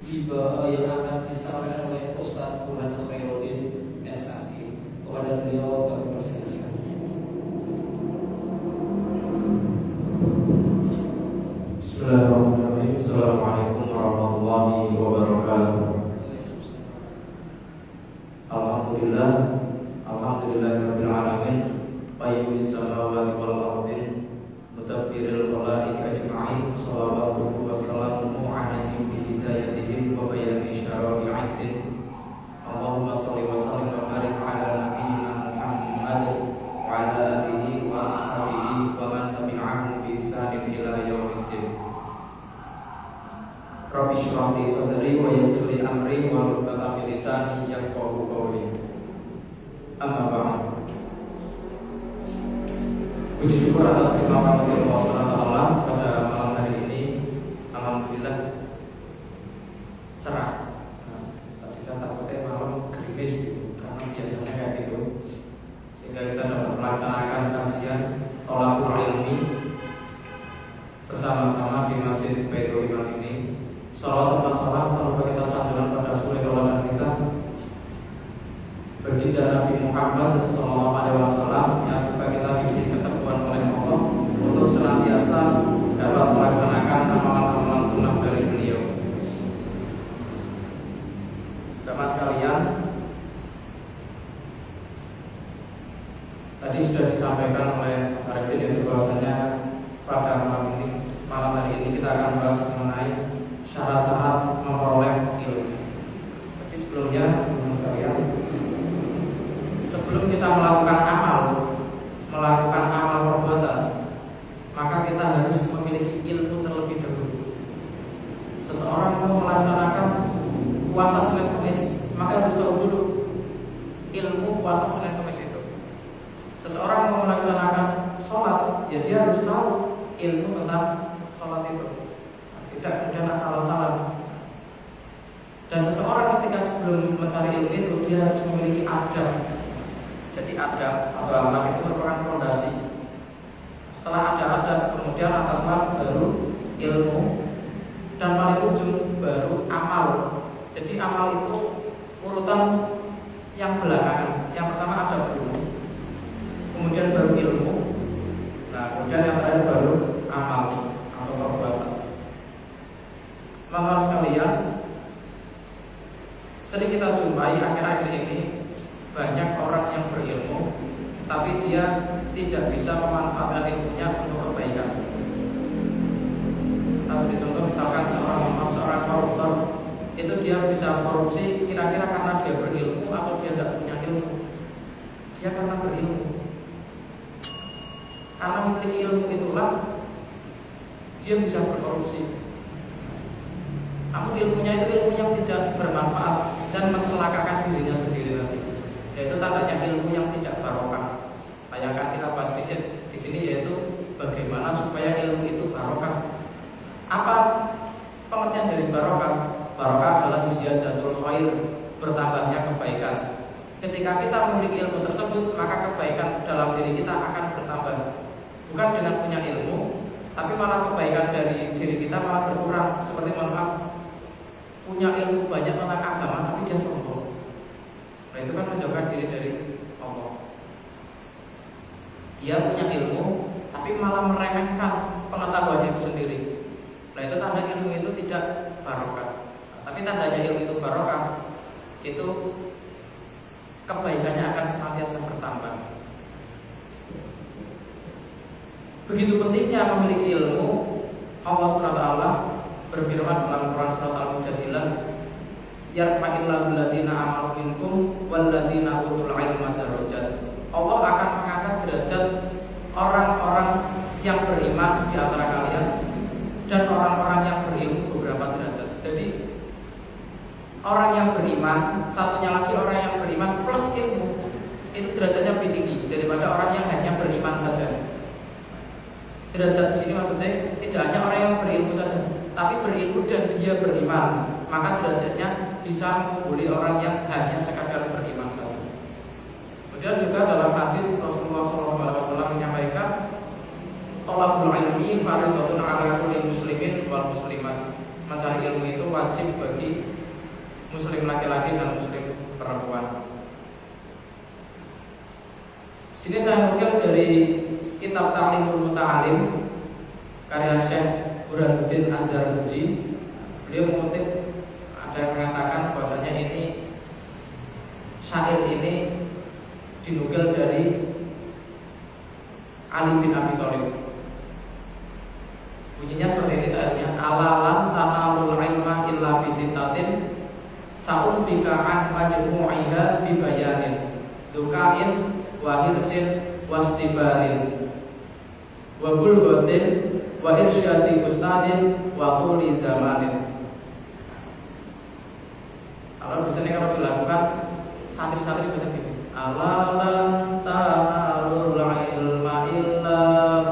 yang akan disampaikan oleh Ustaz Burhan Khairuddin SAG. Kepada beliau kami persilakan. Bismillahirrahmanirrahim. Assalamualaikum warahmatullahi wabarakatuh. Alhamdulillah, alhamdulillahirabbil alamin, qayyumis samawati wal ardin, mutabbiril khalaiqi ajma'in, shalawatuhu wa salamuhu 'alaihi bi hidayatihim wa bayani syara'i'ihim. Allahumma shalli wa sallim wa barik 'ala nabiyyina Muhammad wa 'ala alihi wa ashabihi wa man tabi'ahum bi ihsanin ila yaumiddin. Rabbi shrah li sadri wa yassir li amri wa hlul lisani yafqahu qawli. Amma ba'd. Puji syukur atas nikmat Allah Subhanahu wa taala pada malam hari ini. Alhamdulillah cerah. Tadi saya takutnya malam gerimis gitu, karena biasanya kayak gitu. Sehingga kita dapat melaksanakan kajian thalaqul ilmi bersama-sama di Masjid Baitul Iman ini. Salawat serta salam lalu kita sanjungan pada suri tauladan kita, baginda Nabi Muhammad SAW, yang suka kita diberi keteguhan oleh Allah untuk senantiasa dapat melaksanakan amalan-amalan sunnah dari beliau. Jamaah sekalian, tadi sudah disampaikan oleh Mas Arifin yaitu bahwasanya pada malam hari ini kita akan bahas mengenai syarat-syarat memperoleh ilmu. Tapi sebelumnya, teman sekalian, sebelum kita melakukan amal perbuatan, maka kita harus memiliki ilmu terlebih dahulu. Seseorang mau melaksanakan puasa Senin Kamis, maka harus tahu dulu ilmu puasa Senin Kamis itu. Seseorang mau melaksanakan sholat, ya dia harus tahu ilmu tentang sholat itu. Tidak kemudian asal-asalan. Dan seseorang ketika sebelum mencari ilmu itu, dia harus memiliki adab. Jadi adab atau akhlak itu merupakan fondasi. Setelah ada adab, kemudian ataslah baru ilmu, dan paling ujung baru amal. Jadi amal itu urutan yang belakangan. Yang pertama adab dulu, kemudian baru ilmu, nah kemudian yang terakhir baru amal atau perbuatan. Mama sekalian, sering kita jumpai akhir-akhir ini banyak orang yang berilmu, tapi dia tidak bisa memanfaatkan ilmunya untuk kebaikan. Seperti contoh misalkan seorang koruptor, itu dia bisa korupsi kira-kira karena dia berilmu atau dia tidak punya ilmu. Dia karena berilmu, karena memiliki ilmu itulah dia bisa berkorupsi. Namun ilmunya itu ilmu yang tidak bermanfaat dan mencelakakan dirinya sendiri nanti. Yaitu tandanya ilmu yang tidak barokah. Bayangkan kita bahas di sini yaitu bagaimana supaya ilmu itu barokah. Apa pengertian dari barokah? Barokah adalah ziyadatul khair, bertambahnya kebaikan. Ketika kita memiliki ilmu tersebut, maka kebaikan dalam diri kita akan bertambah. Bukan dengan punya ilmu, tapi malah kebaikan dari diri kita malah berkurang. Seperti mohon maaf, punya ilmu banyak tentang agama tapi dia sombong. Nah itu kan menjauhkan diri dari Allah. Dia punya ilmu tapi malah meremehkan pengetahuannya itu sendiri. Nah itu tanda ilmu itu tidak barokah. Tapi tandanya ilmu itu barokah, itu kebaikannya akan senantiasa bertambah. Begitu pentingnya memiliki ilmu. Allah SWT berfirman dalam Quran surat Al-Mujadilah, yarfa'illahu alladziina amanu minkum walladziina utul 'ilma darajat. Allah akan mengangkat derajat orang-orang yang beriman di antara kalian dan orang-orang yang berilmu beberapa derajat. Jadi orang yang beriman, satunya lagi orang yang beriman plus ilmu, itu derajatnya lebih tinggi daripada orang yang hanya beriman saja. Derajat di sini maksudnya tidak hanya orang yang berilmu saja, tapi berilmu dan dia beriman, maka derajatnya bisa mengungguli orang yang hanya sekadar beriman saja. Kemudian juga dalam hadis Rasulullah SAW menyampaikan, thalabul ilmi fardhatun 'ala kulli muslimin wal muslimat. Mencari ilmu itu wajib bagi muslim laki-laki dan muslim perempuan. Sini saya nukil dari kitab Ta'limul Muta'alim karya Syekh Burhanuddin Az-Zarnuji. Beliau mengutip ada yang mengatakan bahwasanya ini syair ini dinukil dari Ali bin Abi Thalib. Bunyinya seperti ini syairnya: alalan tanalul ilma illa bisitatin sa'umbika an majmu'iha bibayanin dukain wa hirsin wastibarin wa bulghatin wa irsyadi ustadin wa tuli zamanin. Kalau biasanya kalau dilakukan santri-santri bisa gitu. Alalan tanalul ilma illa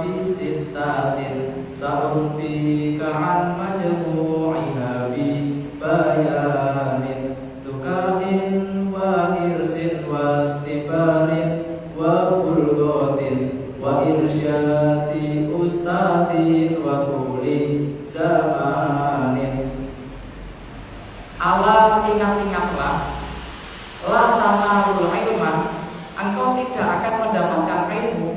bisitatin sa'umbika an majmu'iha bibayanin dukain wa hirsin wastibarin wa bulghatin wa irsyadi ustadin wa tuli zamanin. Allah, ingat-ingatlah, la tanalul ilma, engkau tidak akan mendapatkan ilmu.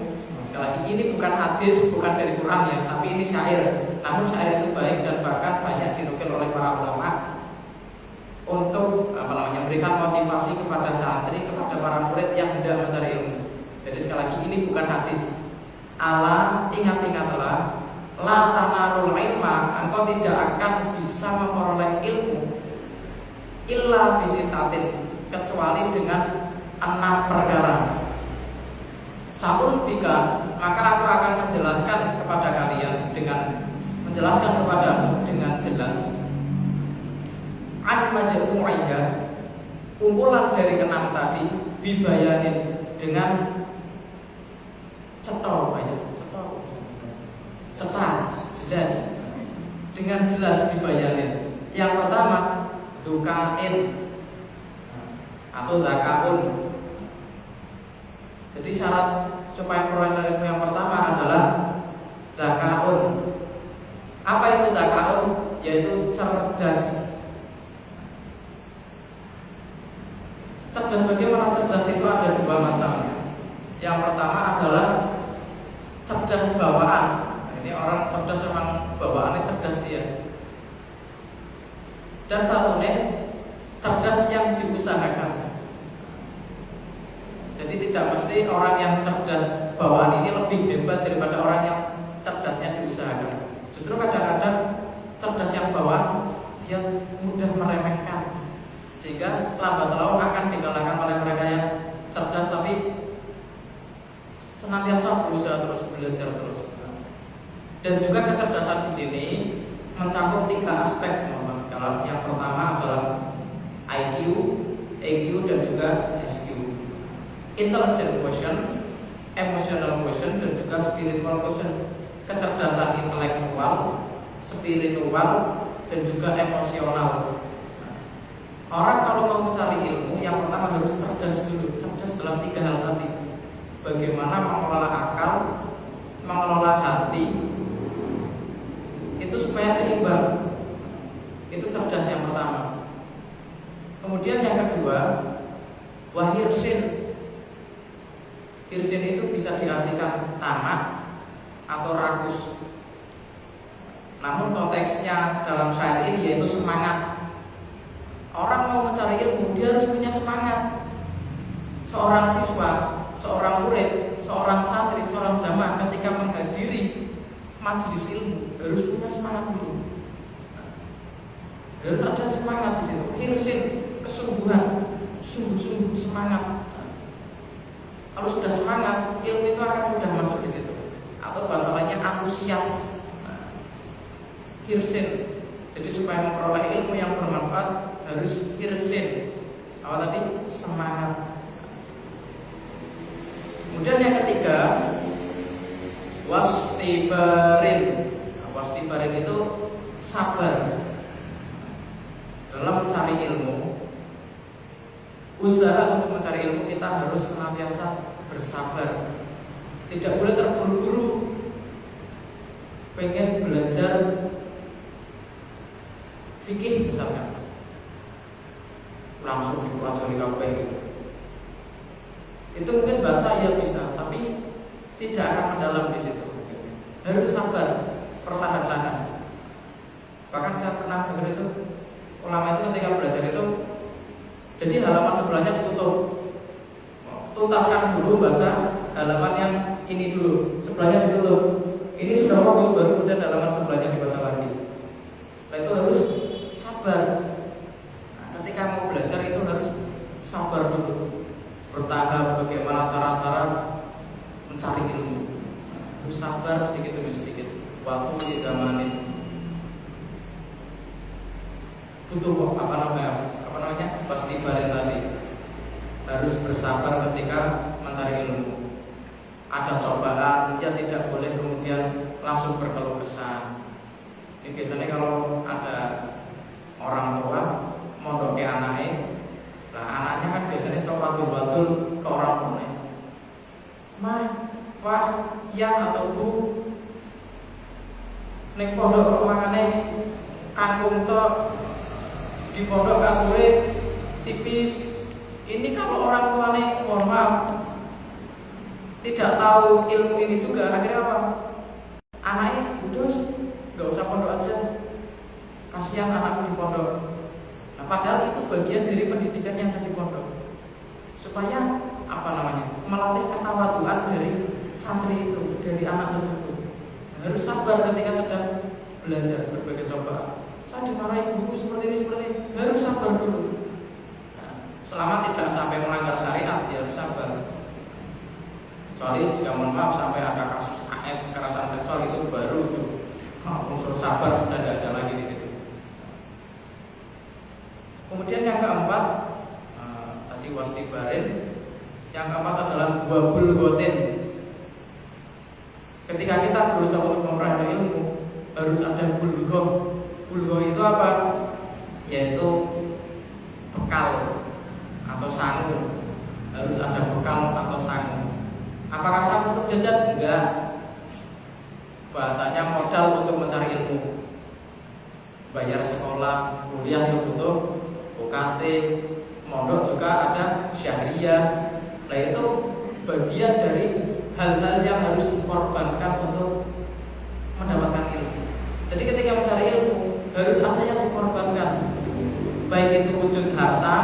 Sekali lagi, ini bukan hadis, bukan dari Quran ya, tapi ini syair. Namun syair itu baik dan bahkan banyak dinukil oleh para ulama untuk memberikan motivasi kepada santri, kepada para murid yang hendak mencari ilmu. Jadi sekali lagi, ini bukan hadis. Allah, ingat-ingatlah, la tanalul ilma, engkau tidak akan bisa memperoleh ilmu illa bisitatin, kecuali dengan 6 perkara. Sa'un bika, maka aku akan menjelaskan kepada kalian menjelaskan kepadamu dengan jelas. An majmu'iha, kumpulan dari 6 tadi, bibayanin, dengan cetar, jelas, dengan jelas dibayanin. Yang pertama, dukain atau zakaun. Jadi syarat supaya peroleh ilmu yang pertama adalah zakaun. Apa itu zakaun? Yaitu cerdas. Cerdas, bagaimana cerdas itu ada 2 macam. Yang pertama adalah cerdas bawaan. Ini orang cerdas memang bawaannya cerdas dia. Dan satunya cerdas yang diusahakan. Jadi tidak mesti orang yang cerdas bawaan ini lebih hebat daripada orang yang cerdasnya diusahakan. Justru kadang-kadang cerdas yang bawaan dia mudah meremehkan, sehingga lambat laun akan dikalahkan oleh mereka yang cerdas tapi senantiasa berusaha terus, belajar terus. Dan juga kecerdasan di sini mencakup 3 aspek. Yang pertama adalah IQ, EQ, dan juga SQ. Intelligent quotient, emotional quotient, dan juga spiritual quotient. Kecerdasan intelektual, spiritual, dan juga emosional. Orang kalau mau mencari ilmu, yang pertama harus cerdas dulu. Cerdas dalam 3 hal tadi. Bagaimana mengelola akal, mengelola hati, itu supaya seimbang. Itu cerdas yang pertama. Kemudian yang kedua, wahirsin. Hirsin itu bisa diartikan tamak atau rakus. Namun konteksnya dalam syair ini yaitu semangat. Orang mau mencari ilmu, dia harus punya semangat. Seorang siswa, seorang murid, seorang santri, seorang jamaah ketika menghadiri majelis ilmu harus punya semangat dulu. Harus ada semangat di situ. Hirsin, kesungguhan, sungguh-sungguh semangat. Kalau sudah semangat, ilmu itu akan mudah masuk di situ. Atau bahasa lainnya antusias. Hirsin. Jadi supaya memperoleh ilmu yang bermanfaat harus hirsin. Apa tadi? Semangat. Kemudian yang ketiga, wastibarin. Wastibarin itu sabar. Dalam mencari ilmu, usaha untuk mencari ilmu kita harus senantiasa bersabar. Tidak boleh terburu-buru pengen belajar fikih misalnya, langsung dipelajari kabeh. Itu mungkin baca ya bisa, tapi tidak akan mendalam di situ. Harus sabar, perlahan-lahan. Bahkan saya pernah dengar itu, ulama itu ketika belajar itu, jadi halaman sebelahnya ditutup, tuntaskan dulu baca halaman yang ini dulu, sebelahnya ditutup. Ini sudah fokus, baru kemudian halaman sebelahnya dibaca lagi. Nah itu harus sabar. Nah, ketika mau belajar itu harus sabar dulu, bertahap bagaimana cara-cara mencari ilmu. Harus sabar sedikit demi sedikit. Waktu di zaman ini butuh apa namanya pasti bareng tadi. Harus bersabar ketika mencari ilmu. Ada cobaan, ya tidak boleh kemudian langsung berkeluh kesah. Ini biasanya kalau ada orang tua mondoki anaknya, nah anaknya kan biasanya coba batul ke orang tuanya. Mah, Pak, ya atau Bu, ning pondok kok makane kangkung tok, di pondok kasure tipis. Ini kalau orang tuanya, mohon maaf, tidak tahu ilmu ini juga, akhirnya apa? Anaknya udah nggak usah pondok aja, kasihan anakku di pondok. Nah, padahal itu bagian dari pendidikan yang ada di pondok, supaya apa namanya, melatih ketawaduan dari santri itu, dari anak tersebut. Nah, harus sabar ketika sedang belajar berbagai cobaan. Saya dimarahi guru seperti ini, harus sabar dulu. Selama tidak sampai melanggar syariat, dia harus sabar. Kecuali jika mohon maaf sampai ada kasus AS kekerasan seksual, itu baru unsur sabar sudah tidak ada lagi di situ. Kemudian yang keempat, tadi wastibarin. Yang keempat adalah wabul gotin. Ketika kita berusaha untuk mempelajari ilmu, harus ada bulgoh. Bulgoh itu apa? Yaitu bekal atau sangu. Harus ada bekal atau sangu. Apakah sangu untuk jajan? Enggak. Bahasanya modal untuk mencari ilmu. Bayar sekolah, kuliah yang butuh UKT, mondok juga ada syahriah. Nah itu bagian dari hal-hal yang harus dikorbankan untuk mendapatkan ilmu. Jadi ketika mencari ilmu harus ada yang dikorbankan, baik itu wujud harta,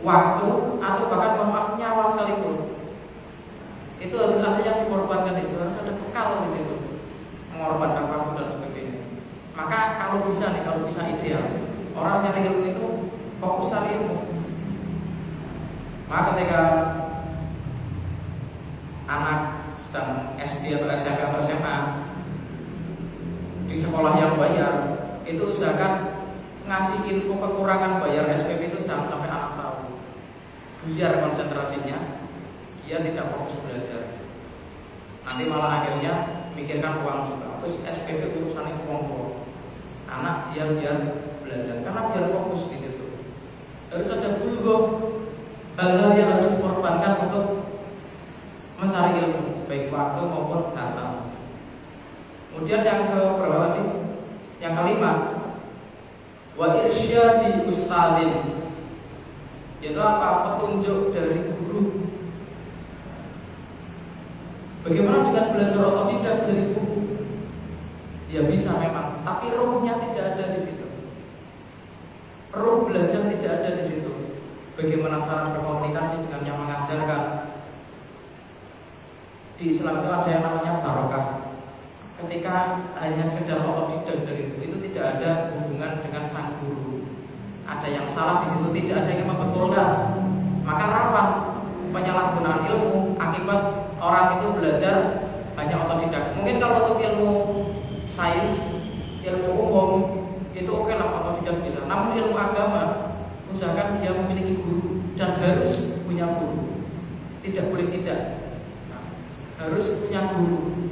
waktu, atau bahkan mohon maaf nyawa sekalipun. Itu harus ada yang dikorbankan di situ, harus ada bekal di situ, mengorbankan waktu dan sebagainya. Maka kalau bisa ideal, orang nyari ilmu itu fokus cari ilmu. Maka ketika anak sedang SD atau SMP atau SMA di sekolah yang bayar, itu usahakan ngasih info kekurangan bayar SPP itu jangan sampai anak tahu, biar konsentrasinya dia tidak fokus belajar. Nanti malah akhirnya mikirkan uang juga. Terus SPP urusannya uang kok. Anak dia biar belajar, karena biar fokus di situ. Harus ada bulgoh, hal-hal yang harus dikorbankan untuk mencari ilmu, baik waktu maupun harta. Kemudian yang keberapa tadi? Yang kelima, wa irsyadi ustadzin. Yaitu apa? Petunjuk dari guru. Bagaimana dengan belajar otodidak dari buku? Ya bisa memang, tapi rohnya tidak ada di situ. Roh belajar tidak ada di situ. Bagaimana cara berkomunikasi dengan yang mengajarkan? Di Islam itu ada yang namanya barokah. Ketika hanya sekedar otodidak dari itu tidak ada hubungan dengan sang guru. Ada yang salah di situ, tidak ada yang membetulkan. Maka rawan penyalahgunaan ilmu akibat orang itu belajar hanya otodidak. Mungkin kalau untuk ilmu sains, ilmu umum itu oke lah otodidak bisa. Namun ilmu agama usahakan dia memiliki guru dan harus punya guru. Tidak boleh tidak. Harus punya guru.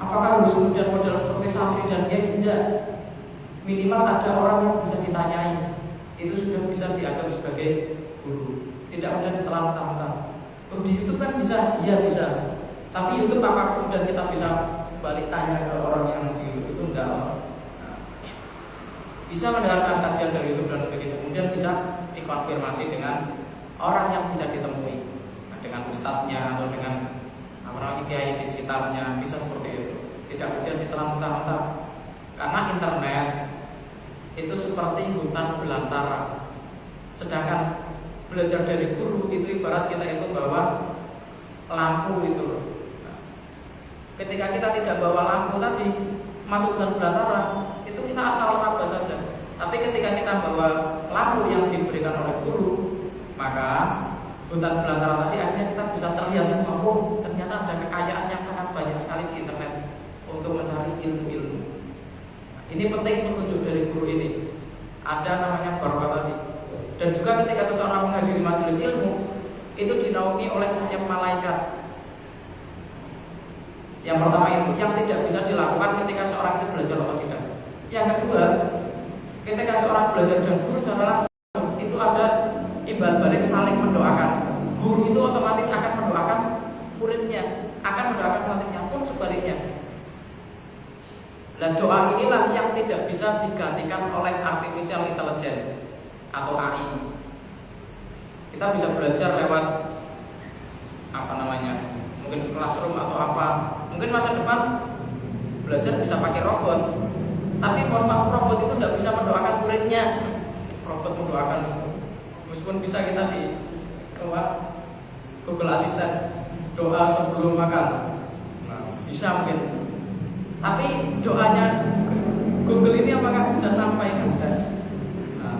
Apakah harus kemudian model seperti santri dan kiai? Tidak. Minimal ada orang yang bisa ditanyai. Itu sudah bisa dianggap sebagai guru. Tidak mudah ditelan mentah-mentah. Oh di YouTube kan bisa? Iya bisa. Tapi YouTube apa kemudian kita bisa balik tanya ke orang yang di YouTube itu enggak. bisa mendengarkan kajian dari YouTube dan sebagainya, kemudian bisa dikonfirmasi dengan orang yang bisa ditemui, dengan ustadznya atau dengan kiai di sekitarnya, bisa seperti itu. Tidak kemudian ditelan mentah-mentah. Karena internet itu seperti hutan belantara. Sedangkan belajar dari guru itu ibarat kita itu bawa lampu itu. Nah, ketika kita tidak bawa lampu tadi, masuk hutan belantara, itu kita asal raba saja. Tapi ketika kita bawa lampu yang diberikan oleh guru, maka hutan belantara tadi akhirnya kita bisa terlihat semua. Oh, ternyata ada kekayaan yang sangat banyak sekali di internet untuk mencari ilmu-ilmu. Ini penting petunjuk dari guru ini. Ada namanya barokah tadi. Dan juga ketika seseorang menghadiri majelis ilmu, itu dinaungi oleh sayap malaikat. Yang pertama itu yang tidak bisa dilakukan ketika seorang itu belajar atau tidak. Yang kedua, ketika seorang belajar dan guru secara langsung, itu ada imbal balik saling mendoakan. Guru itu otomatis akan mendoakan muridnya, akan mendoakan santrinya, pun sebaliknya. Dan doa inilah yang tidak bisa digantikan oleh artificial intelligence atau AI. Kita bisa belajar lewat mungkin classroom atau apa. Mungkin masa depan belajar bisa pakai robot. Tapi mohon maaf, robot itu tidak bisa mendoakan muridnya. Robot mendoakan itu. Meskipun bisa kita di Google Assistant doa sebelum makan, nah, bisa mungkin. Tapi doanya Google ini apakah bisa sampai? Nah,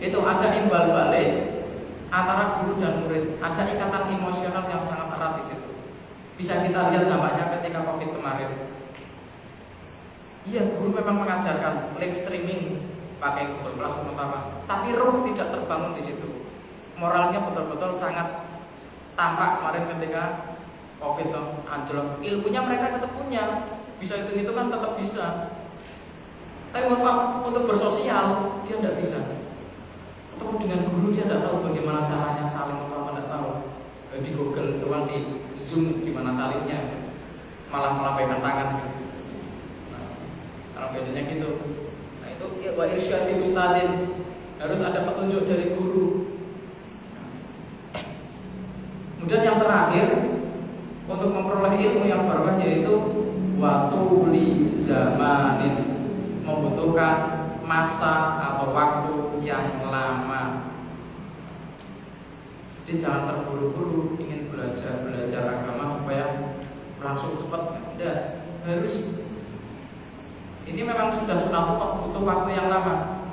itu ada imbal balik antara guru dan murid. Ada ikatan emosional yang sangat erat di situ. Bisa kita lihat dampaknya ketika COVID kemarin. Iya, guru memang mengajarkan live streaming pakai Google Class utama, tapi roh tidak terbangun di situ. Moralnya betul-betul sangat tampak kemarin ketika COVID anjlok. Ilmunya mereka tetap punya, bisa itu kan tetap bisa. Tapi mohon maaf, untuk bersosial dia tidak bisa. Ketemu dengan guru dia tidak tahu bagaimana caranya saling atau tidak tahu. Di Google doang, di Zoom gimana salimnya, malah melambaikan tangan. Nah, karena biasanya gitu. Nah itu wa irsyadi ustadzin, harus ada petunjuk dari guru. Kemudian yang terakhir, untuk memperoleh ilmu yang barokah yaitu waktu li zamanin, membutuhkan masa atau waktu yang lama. Jadi jangan terburu-buru ingin belajar agama supaya langsung cepat. Tidak, harus. Ini memang sudah sunatullah, butuh waktu yang lama.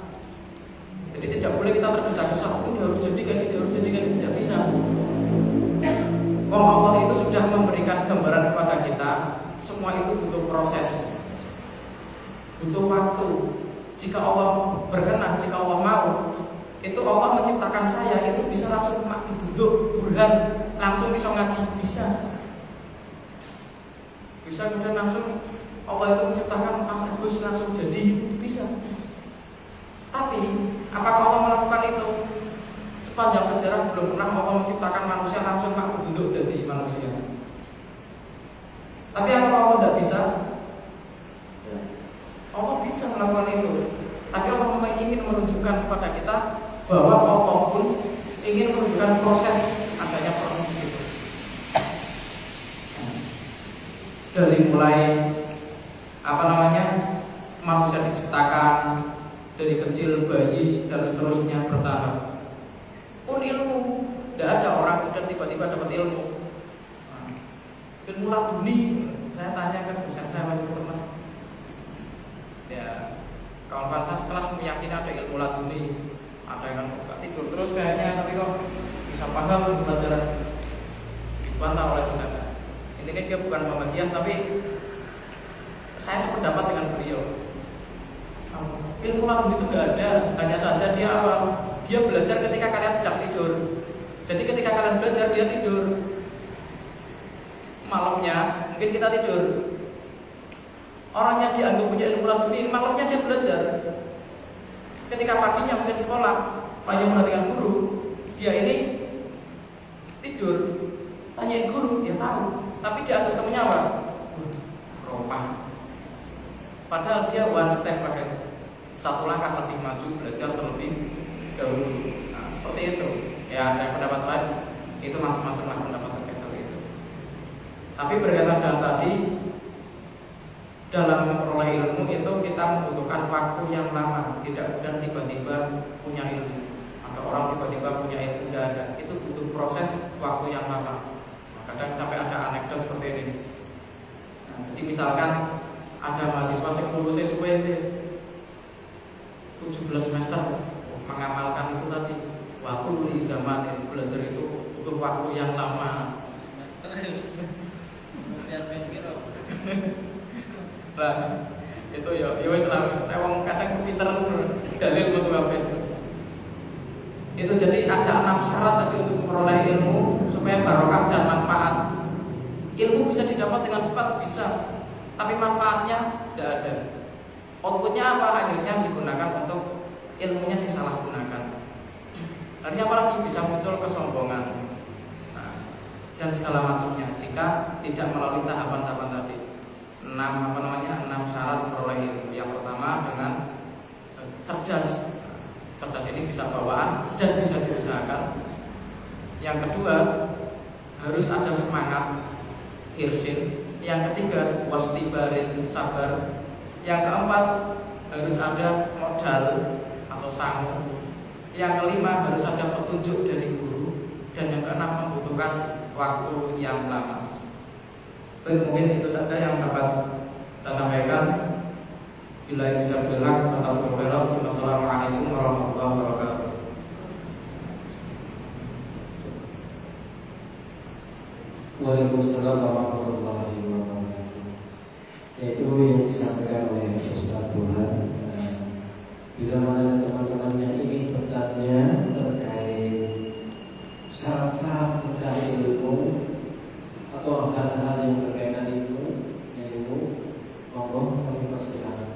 Jadi tidak boleh kita tergesa-gesa. Ini harus jadi kayak gini, harus jadi kayak gini. Tidak bisa. Kalau Allah itu sudah memberikan gambaran kepada kita, semua itu butuh proses, butuh waktu. Jika Allah berkenan, jika Allah mau, itu Allah menciptakan saya itu bisa langsung duduk burhan, langsung bisa ngaji, bisa kemudian langsung Allah itu menciptakan Mas Agus langsung jadi, bisa. Tapi apakah Allah melakukan itu? Sepanjang sejarah belum pernah Allah menciptakan manusia langsung duduk jadi manusia. Tapi apakah Allah tidak bisa? Allah bisa melakukan itu. Tapi Allah ingin menunjukkan kepada kita bahwa Allah pun ingin menunjukkan proses adanya proses itu. Dari mulai manusia diciptakan dari kecil, bayi dan seterusnya bertahap. Pun ilmu, tidak ada orang kemudian tiba-tiba dapat ilmu. Ilmu laduni, saya tanyakan dosen saya waktu pernah. Ya, kawan-kawan saya sekelas meyakini ada ilmu laduni. Ada yang kan tidur terus kayaknya, tapi kok bisa paham pelajaran. Dibantah oleh dosen. Intinya dia bukan pembagian, tapi saya sependapat dengan beliau. Ilmu laduni itu tidak ada, hanya saja dia apa? Dia belajar ketika kalian sedang tidur. Jadi ketika kalian belajar dia tidur. Malamnya mungkin kita tidur. Orang yang dianggap punya ilmu laduni malamnya dia belajar. Ketika paginya mungkin sekolah, banyak perhatikan guru, dia ini tidur. Tanyain guru, dia tahu. Tapi dia anggap temennya apa? Rompah. Padahal dia one step ahead. satu langkah lebih maju, belajar terlebih dahulu. Nah, seperti itu. Ya, ada pendapat lain, itu macam-macam lah pendapat terkait hal itu. Tapi berkaitan dengan tadi, dalam memperoleh ilmu itu kita membutuhkan waktu yang lama, tidak mudah tiba-tiba punya ilmu. Ada orang tiba-tiba punya ilmu ada, itu butuh proses waktu yang lama. Kadang sampai ada anekdot seperti ini. Nah, jadi misalkan ada mahasiswa yang lulus SPP 17 semester mengamalkan itu tadi. Waktu di zaman itu belajar itu butuh waktu yang lama. Semester harus kemudian mikir. Lah, itu ya wis lah. Nek wong kadang pinter dalil metu kabeh. Itu jadi ada 6 syarat tadi untuk memperoleh ilmu supaya barokah dan manfaat. Ilmu bisa didapat dengan cepat bisa, tapi manfaatnya tidak ada. Outputnya apa? Akhirnya digunakan untuk ilmunya disalahgunakan. Artinya apalagi bisa muncul kesombongan, nah, dan segala macamnya jika tidak melalui tahapan-tahapan tadi. 6 syarat memperoleh ilmu. Yang pertama dengan cerdas. Cerdas ini bisa bawaan dan bisa diusahakan. Yang kedua harus ada semangat, hirsin. Yang ketiga wastibarin, sabar. Yang keempat harus ada modal atau sangu. Yang kelima harus ada petunjuk dari guru. Dan yang keenam membutuhkan waktu yang lama. Baik, mungkin itu saja yang dapat kita sampaikan. Bila bisa berhak, wassalamualaikum warahmatullahi wabarakatuh. Waalaikumsalam warahmatullahi wabarakatuh. Yaitu yang disampaikan oleh Ustaz Burhan. Bila mana teman-teman yang ingin bertanya terkait syarat-syarat mencari ilmu atau hal-hal yang berkaitan ilmu, monggo kami persilakan.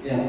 Ya.